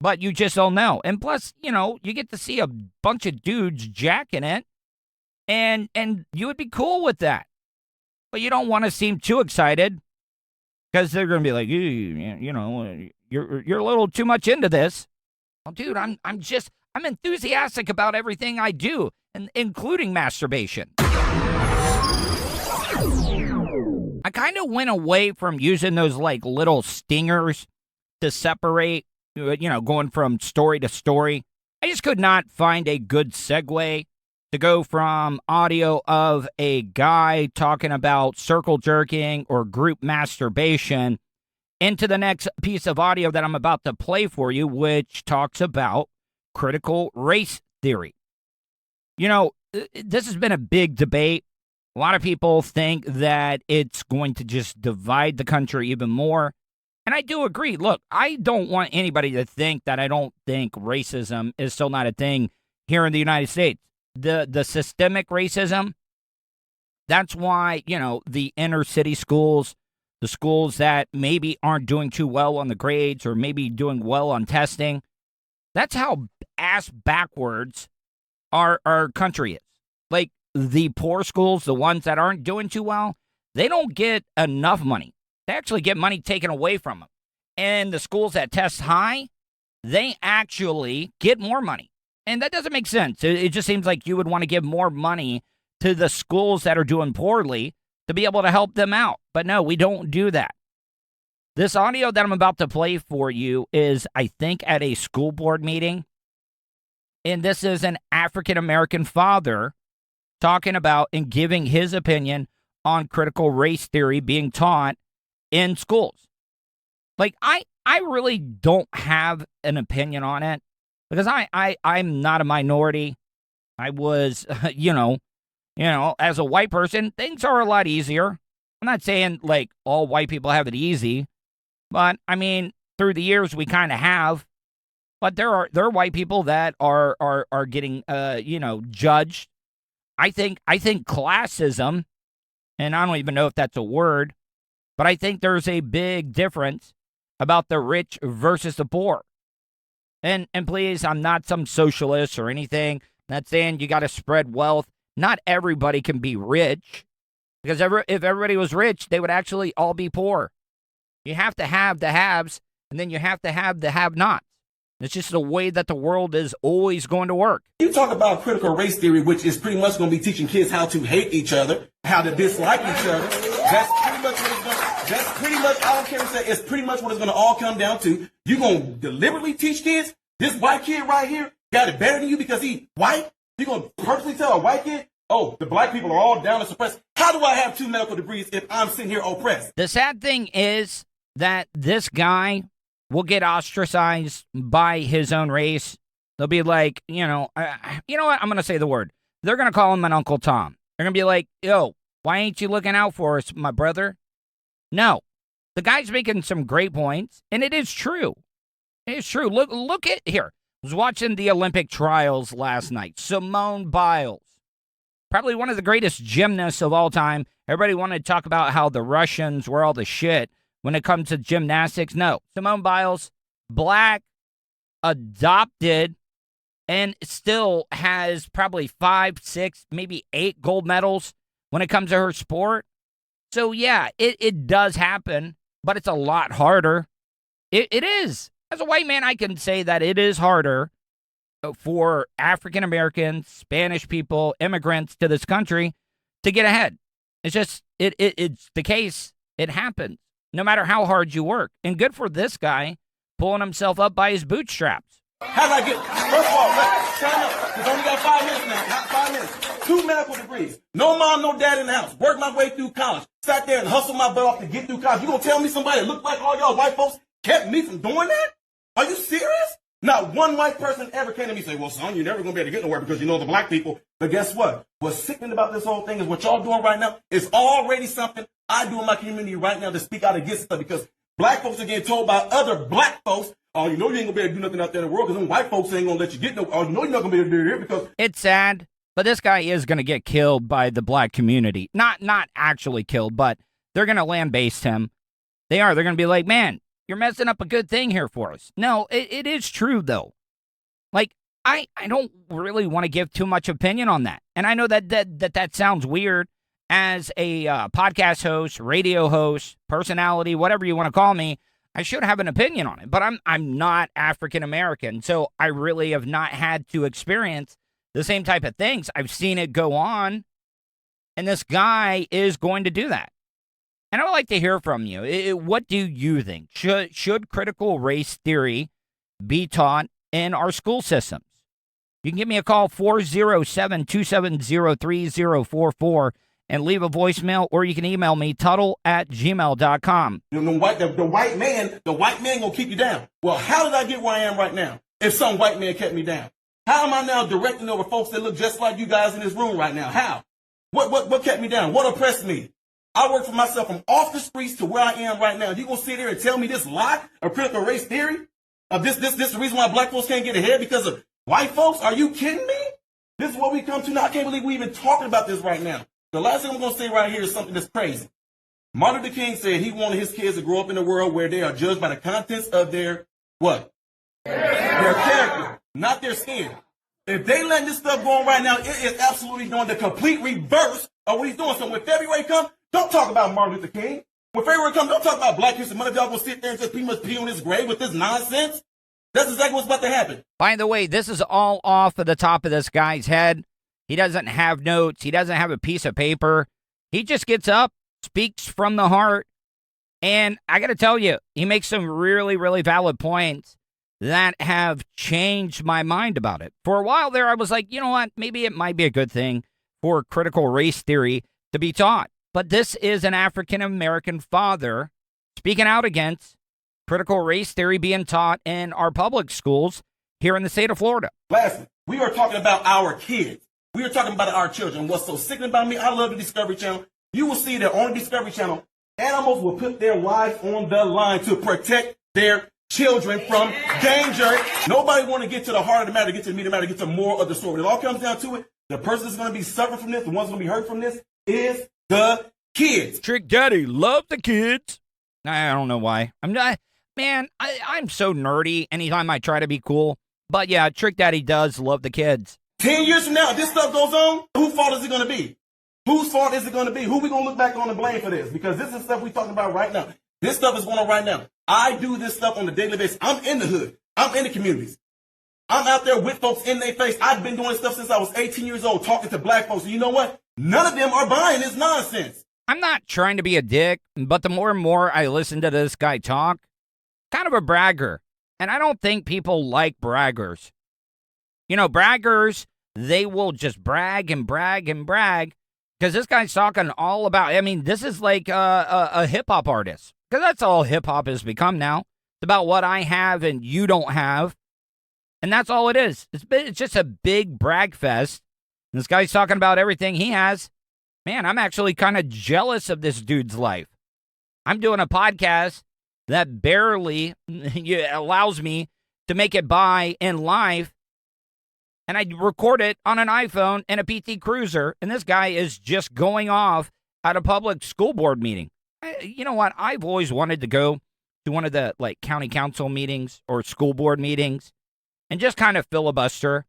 but you just don't know. And plus, you get to see a bunch of dudes jacking it, and you would be cool with that. But you don't want to seem too excited, because they're going to be like, you're a little too much into this. Well, dude, I'm enthusiastic about everything I do, and including masturbation. I kind of went away from using those like little stingers to separate, going from story to story. I just could not find a good segue to go from audio of a guy talking about circle jerking or group masturbation into the next piece of audio that I'm about to play for you, which talks about critical race theory. This has been a big debate. A lot of people think that it's going to just divide the country even more. And I do agree. Look, I don't want anybody to think that I don't think racism is still not a thing here in the United States. The systemic racism, that's why, the inner city schools, the schools that maybe aren't doing too well on the grades or maybe doing well on testing, that's how ass backwards our country is. Like the poor schools, the ones that aren't doing too well, they don't get enough money. They actually get money taken away from them. And the schools that test high, they actually get more money. And that doesn't make sense. It just seems like you would want to give more money to the schools that are doing poorly to be able to help them out. But no, we don't do that. This audio that I'm about to play for you is, I think, at a school board meeting. And this is an African-American father talking about and giving his opinion on critical race theory being taught in schools. Like, I really don't have an opinion on it because I'm not a minority. I was, as a white person, things are a lot easier. I'm not saying like all white people have it easy, but I mean, through the years we kind of have. But there are white people that are getting judged. I think classism, and I don't even know if that's a word, but I think there's a big difference about the rich versus the poor. And please, I'm not some socialist or anything. I'm not saying you got to spread wealth. Not everybody can be rich, because if everybody was rich, they would actually all be poor. You have to have the haves, and then you have to have the have-nots. It's just the way that the world is always going to work. You talk about critical race theory, which is pretty much going to be teaching kids how to hate each other, how to dislike each other. That's pretty much what it's going to, that's pretty much, I don't care what you say, it's pretty much what it's going to all come down to. You're going to deliberately teach kids, this white kid right here got it better than you because he white? You're going to purposely tell a white kid, oh, the black people are all down and suppressed. How do I have 2 medical degrees if I'm sitting here oppressed? The sad thing is that this guy will get ostracized by his own race. They'll be like, you know what? I'm going to say the word. They're going to call him an Uncle Tom. They're going to be like, yo, why ain't you looking out for us, my brother? No. The guy's making some great points, and it is true. It's true. Look at here. I was watching the Olympic trials last night. Simone Biles, probably one of the greatest gymnasts of all time. Everybody wanted to talk about how the Russians were all the shit when it comes to gymnastics. No. Simone Biles, black, adopted, and still has probably 5, 6, maybe 8 gold medals when it comes to her sport. So, yeah, it does happen, but it's a lot harder. It is. As a white man, I can say that it is harder for African Americans, Spanish people, immigrants to this country to get ahead. It's just, it's the case. It happens, no matter how hard you work. And good for this guy pulling himself up by his bootstraps. How did I get, first of all, sign up. We've only got 5 minutes now, not 5 minutes. 2 medical degrees. No mom, no dad in the house. Worked my way through college. Sat there and hustled my butt off to get through college. You gonna tell me somebody that looked like all y'all white folks kept me from doing that? Are you serious? Not one white person ever came to me and said, well, son, you're never going to be able to get nowhere because you know the black people. But guess what? What's sickening about this whole thing is what y'all doing right now is already something I do in my community right now to speak out against stuff, because black folks are getting told by other black folks, oh, you know you ain't going to be able to do nothing out there in the world because them white folks ain't going to let you get no, or you know you're not going to be able to do it here because... It's sad, but this guy is going to get killed by the black community. Not actually killed, but they're going to land-baste him. They are. They're going to be like, man, you're messing up a good thing here for us. No, it is true, though. Like, I don't really want to give too much opinion on that. And I know that sounds weird as a podcast host, radio host, personality, whatever you want to call me. I should have an opinion on it. But I'm not African American, so I really have not had to experience the same type of things. I've seen it go on, and this guy is going to do that. And I would like to hear from you. What do you think? Should critical race theory be taught in our school systems? You can give me a call, 407-270-3044, and leave a voicemail, or you can email me, tuddle@gmail.com. The white man gonna keep you down. Well, how did I get where I am right now if some white man kept me down? How am I now directing over folks that look just like you guys in this room right now? How? What kept me down? What oppressed me? I work for myself from off the streets to where I am right now. You gonna sit here and tell me this lie of critical race theory? Of this is the reason why black folks can't get ahead because of white folks? Are you kidding me? This is what we come to now. I can't believe we even talking about this right now. The last thing I'm gonna say right here is something that's crazy. Martin Luther King said he wanted his kids to grow up in a world where they are judged by the contents of their what? Their character, not their skin. If they let this stuff go on right now, it is absolutely doing the complete reverse of what he's doing. So when February comes, don't talk about Martin Luther King. When February comes, don't talk about Black History Month. Y'all gonna sit there and just pretty much pee on his grave with this nonsense? That's exactly what's about to happen. By the way, this is all off of the top of this guy's head. He doesn't have notes. He doesn't have a piece of paper. He just gets up, speaks from the heart, and I got to tell you, he makes some really, really valid points that have changed my mind about it. For a while there, I was like, you know what? Maybe it might be a good thing for critical race theory to be taught. But this is an African-American father speaking out against critical race theory being taught in our public schools here in the state of Florida. Lastly, we are talking about our kids. We are talking about our children. What's so sickening about me, I love the Discovery Channel. You will see that on the Discovery Channel, animals will put their lives on the line to protect their children from danger. Nobody want to get to the heart of the matter, get to the meat of the matter, get to more of the story. It all comes down to it. The person that's going to be suffering from this, the one's going to be hurt from this, is the kids. Trick Daddy love the kids. I don't know why. I'm not, man, I'm so nerdy anytime I try to be cool. But yeah, Trick Daddy does love the kids. 10 years from now, if this stuff goes on, whose fault is it going to be? Whose fault is it going to be? Who we going to look back on and blame for this? Because this is stuff we're talking about right now. This stuff is going on right now. I do this stuff on a daily basis. I'm in the hood. I'm in the communities. I'm out there with folks in their face. I've been doing this stuff since I was 18 years old, talking to black folks. And you know what? None of them are buying this nonsense. I'm not trying to be a dick, but the more and more I listen to this guy talk, kind of a bragger. And I don't think people like braggers. You know, braggers, they will just brag and brag and brag. Because this guy's talking all about, I mean, this is like a hip-hop artist. Because that's all hip-hop has become now. It's about what I have and you don't have. And that's all it is. It's just a big brag fest. And this guy's talking about everything he has. Man, I'm actually kind of jealous of this dude's life. I'm doing a podcast that barely allows me to make it by in life. And I record it on an iPhone and a PT Cruiser. And this guy is just going off at a public school board meeting. You know what? I've always wanted to go to one of the like county council meetings or school board meetings and just kind of filibuster,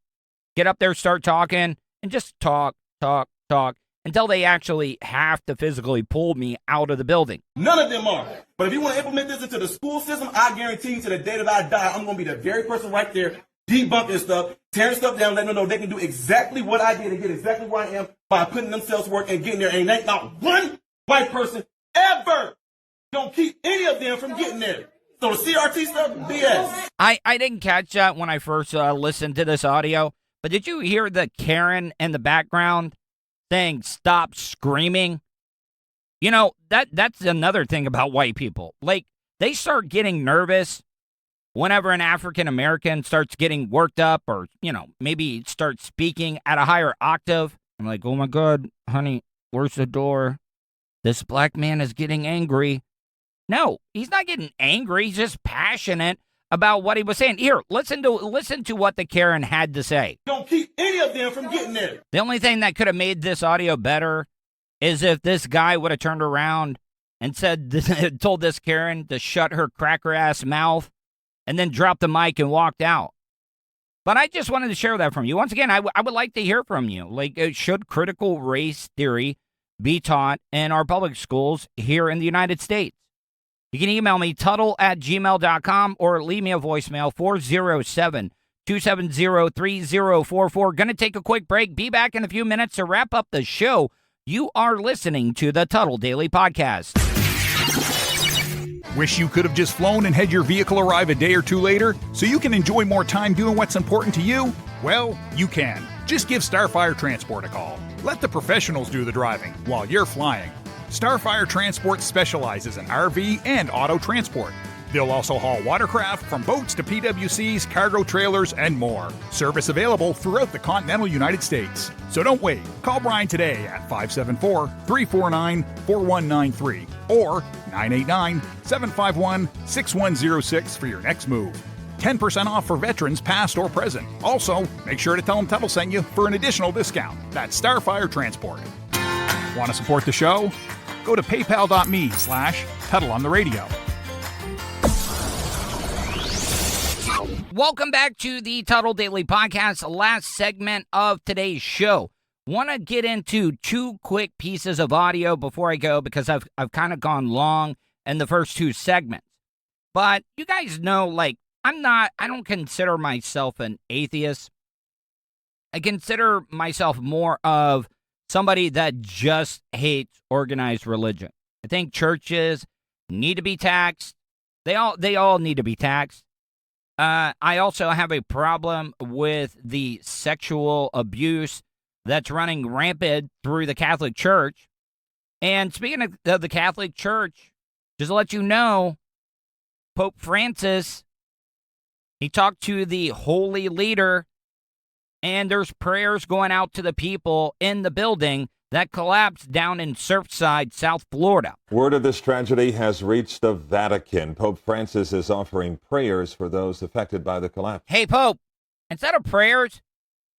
get up there, start talking, and just talk until they actually have to physically pull me out of the building. None of them are. But if you want to implement this into the school system, I guarantee you to the day that I die, I'm going to be the very person right there debunking stuff, tearing stuff down, letting them know they can do exactly what I did and get exactly where I am by putting themselves to work and getting there. And ain't not one white person ever gonna keep any of them from getting there. So the CRT stuff, BS. I didn't catch that when I first listened to this audio, but did you hear the Karen in the background saying, "Stop screaming"? You know, that's another thing about white people. Like, they start getting nervous whenever an African American starts getting worked up or, you know, maybe starts speaking at a higher octave. I'm like, oh my God, honey, where's the door? This black man is getting angry. No, he's not getting angry. He's just passionate about what he was saying. Here, listen to what the Karen had to say. Don't keep any of them from getting there. The only thing that could have made this audio better is if this guy would have turned around and told this Karen to shut her cracker ass mouth and then dropped the mic and walked out. But I just wanted to share that from you. Once again, I would like to hear from you. Like, should critical race theory be taught in our public schools here in the United States? You can email me, Tuddle@gmail.com, or leave me a voicemail, 407-270-3044. Going to take a quick break. Be back in a few minutes to wrap up the show. You are listening to the Tuddle Daily Podcast. Wish you could have just flown and had your vehicle arrive a day or two later so you can enjoy more time doing what's important to you? Well, you can. Just give Starfire Transport a call. Let the professionals do the driving while you're flying. Starfire Transport specializes in RV and auto transport. They'll also haul watercraft from boats to PWCs, cargo trailers, and more. Service available throughout the continental United States. So don't wait. Call Brian today at 574-349-4193 or 989-751-6106 for your next move. 10% off for veterans past or present. Also, make sure to tell them Tuddle sent you for an additional discount. That's Starfire Transport. Want to support the show? Go to paypal.me/Tuddle on the radio. Welcome back to the Tuddle Daily Podcast, the last segment of today's show. Want to get into two quick pieces of audio before I go because I've kind of gone long in the first two segments. But you guys know, like, I don't consider myself an atheist. I consider myself more of somebody that just hates organized religion. I think churches need to be taxed. They all need to be taxed. I also have a problem with the sexual abuse that's running rampant through the Catholic Church. And speaking of the Catholic Church, just to let you know, Pope Francis, he talked to the holy leader And there's prayers going out to the people in the building that collapsed down in Surfside, South Florida. Word of this tragedy has reached the Vatican. Pope Francis is offering prayers for those affected by the collapse. Hey, Pope, instead of prayers,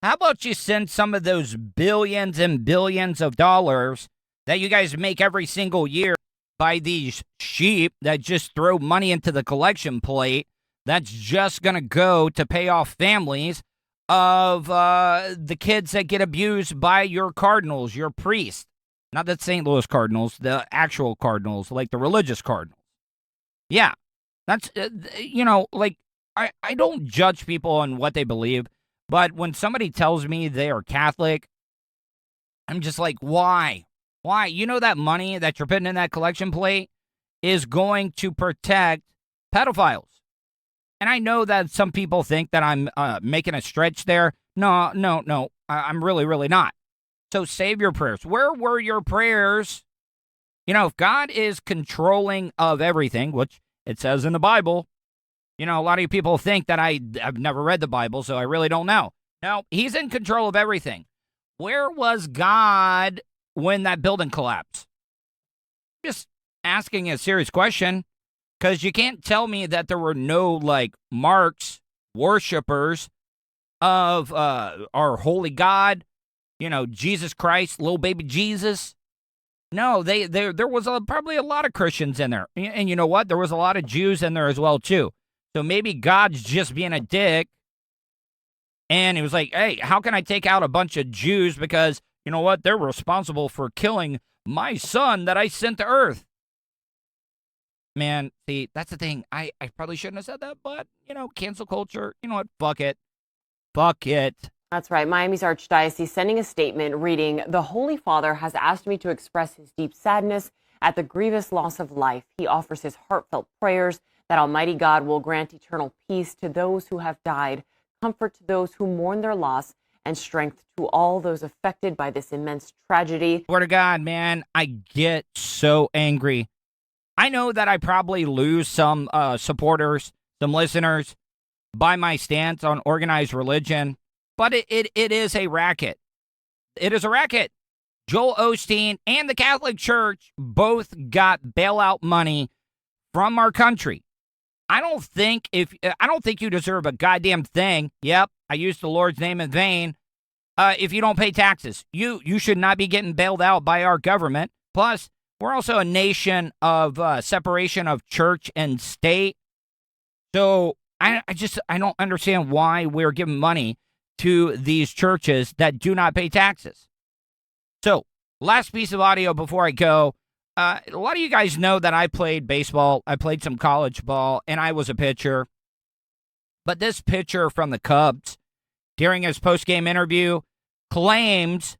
how about you send some of those billions and billions of dollars that you guys make every single year by these sheep that just throw money into the collection plate that's just going to go to pay off families of the kids that get abused by your cardinals, your priests. Not the St. Louis Cardinals, the actual Cardinals, like the religious Cardinals. Yeah, that's, I don't judge people on what they believe, but when somebody tells me they are Catholic, I'm just like, why? Why? You know that money that you're putting in that collection plate is going to protect pedophiles. And I know that some people think that I'm making a stretch there. No, I'm really, really not. So save your prayers. Where were your prayers? You know, if God is controlling of everything, which it says in the Bible, you know, a lot of people think that I've never read the Bible, so I really don't know. No, he's in control of everything. Where was God when that building collapsed? Just asking a serious question. Because you can't tell me that there were no, like, marks, worshipers of our holy God, you know, Jesus Christ, little baby Jesus. No, there was probably a lot of Christians in there. And you know what? There was a lot of Jews in there as well, too. So maybe God's just being a dick. And he was like, hey, how can I take out a bunch of Jews? Because, you know what? They're responsible for killing my son that I sent to earth. Man, see, that's the thing. I probably shouldn't have said that, but, you know, cancel culture, you know what? Fuck it. Fuck it. That's right. Miami's Archdiocese sending a statement reading, "The Holy Father has asked me to express his deep sadness at the grievous loss of life. He offers his heartfelt prayers that Almighty God will grant eternal peace to those who have died, comfort to those who mourn their loss, and strength to all those affected by this immense tragedy." Word of God, man, I get so angry. I know that I probably lose some supporters, some listeners, by my stance on organized religion, but it is a racket. It is a racket. Joel Osteen and the Catholic Church both got bailout money from our country. I don't think you deserve a goddamn thing. Yep, I used the Lord's name in vain. If you don't pay taxes, you should not be getting bailed out by our government. Plus, we're also a nation of separation of church and state. So I don't understand why we're giving money to these churches that do not pay taxes. So last piece of audio before I go. A lot of you guys know that I played baseball. I played some college ball, and I was a pitcher. But this pitcher from the Cubs, during his post-game interview, claims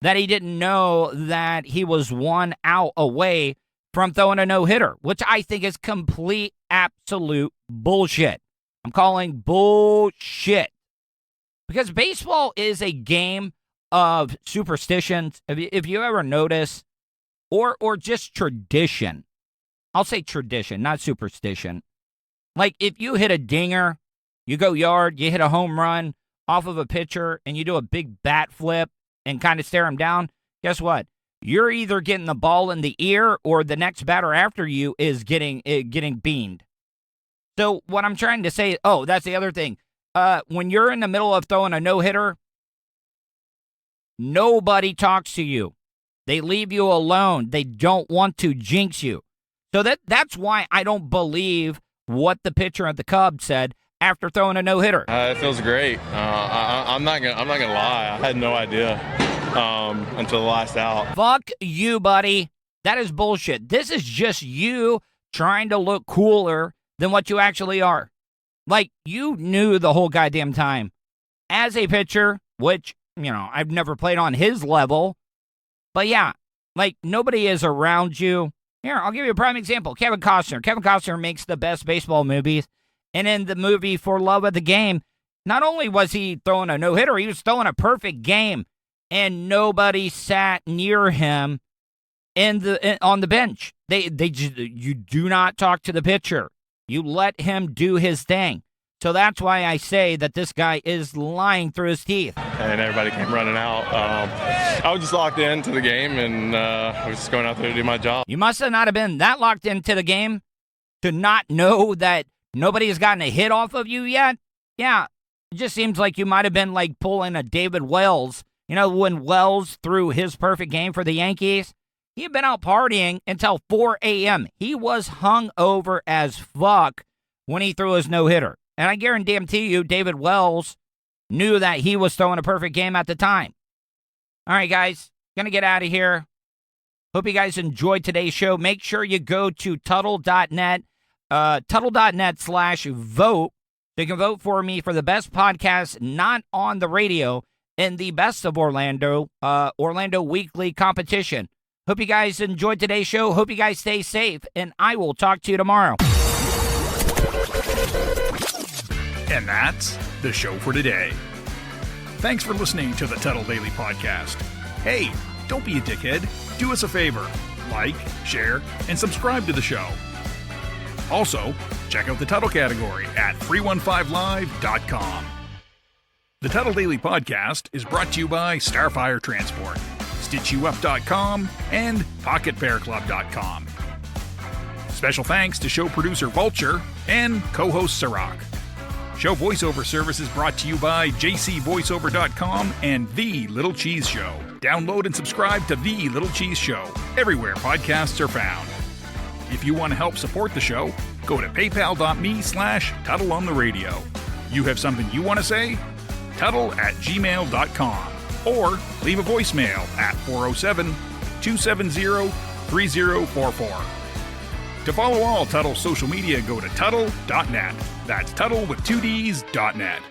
that he didn't know that he was 1 out away from throwing a no-hitter, which I think is complete, absolute bullshit. I'm calling bullshit. Because baseball is a game of superstitions. If you ever notice, or just tradition. I'll say tradition, not superstition. Like, if you hit a dinger, you go yard, you hit a home run off of a pitcher, and you do a big bat flip and kind of stare him down, guess what? You're either getting the ball in the ear or the next batter after you is getting beamed. So what I'm trying to say, that's the other thing. When you're in the middle of throwing a no-hitter, nobody talks to you. They leave you alone. They don't want to jinx you. So that's why I don't believe what the pitcher at the Cubs said after throwing a no-hitter. It feels great. I'm not gonna lie. I had no idea until the last out. Fuck you, buddy. That is bullshit. This is just you trying to look cooler than what you actually are. Like, you knew the whole goddamn time. As a pitcher, which, you know, I've never played on his level. But yeah, like, nobody is around you. Here, I'll give you a prime example. Kevin Costner. Kevin Costner makes the best baseball movies. And in the movie For Love of the Game, not only was he throwing a no-hitter, he was throwing a perfect game. And nobody sat near him on the bench. You do not talk to the pitcher. You let him do his thing. So that's why I say that this guy is lying through his teeth. And everybody came running out. I was just locked into the game, and I was just going out there to do my job. You must have not have been that locked into the game to not know that nobody has gotten a hit off of you yet. Yeah, it just seems like you might have been like pulling a David Wells. You know, when Wells threw his perfect game for the Yankees, he had been out partying until 4 a.m. He was hung over as fuck when he threw his no-hitter. And I guarantee you, David Wells knew that he was throwing a perfect game at the time. All right, guys, gonna get out of here. Hope you guys enjoyed today's show. Make sure you go to Tuddle.net, Tuddle.net/vote. You can vote for me for the best podcast not on the radio in the Best of Orlando, Orlando Weekly competition. Hope you guys enjoyed today's show. Hope you guys stay safe, and I will talk to you tomorrow. And that's the show for today. Thanks for listening to the Tuddle Daily Podcast. Hey, don't be a dickhead. Do us a favor. Like, share, and subscribe to the show. Also, check out the Tuddle category at 315live.com. The Tuddle Daily Podcast is brought to you by Starfire Transport, StitchYouUp.com, and PocketPairClub.com. Special thanks to show producer Vulture and co-host Sirach. Show voiceover service is brought to you by JCVoiceover.com and The Little Cheese Show. Download and subscribe to The Little Cheese Show everywhere podcasts are found. If you want to help support the show, go to paypal.me/TuddleOnTheRadio. You have something you want to say? Tuddle@gmail.com or leave a voicemail at 407-270-3044. To follow all Tuddle social media, go to Tuddle.net. That's Tuddle with 2Ds.net.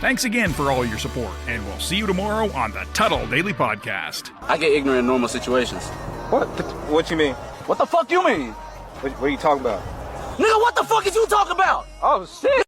Thanks again for all your support, and we'll see you tomorrow on the Tuddle Daily Podcast. I get ignorant in normal situations. What you mean? What the fuck you mean? What are you talking about? Nigga, what the fuck is you talking about? Oh, shit!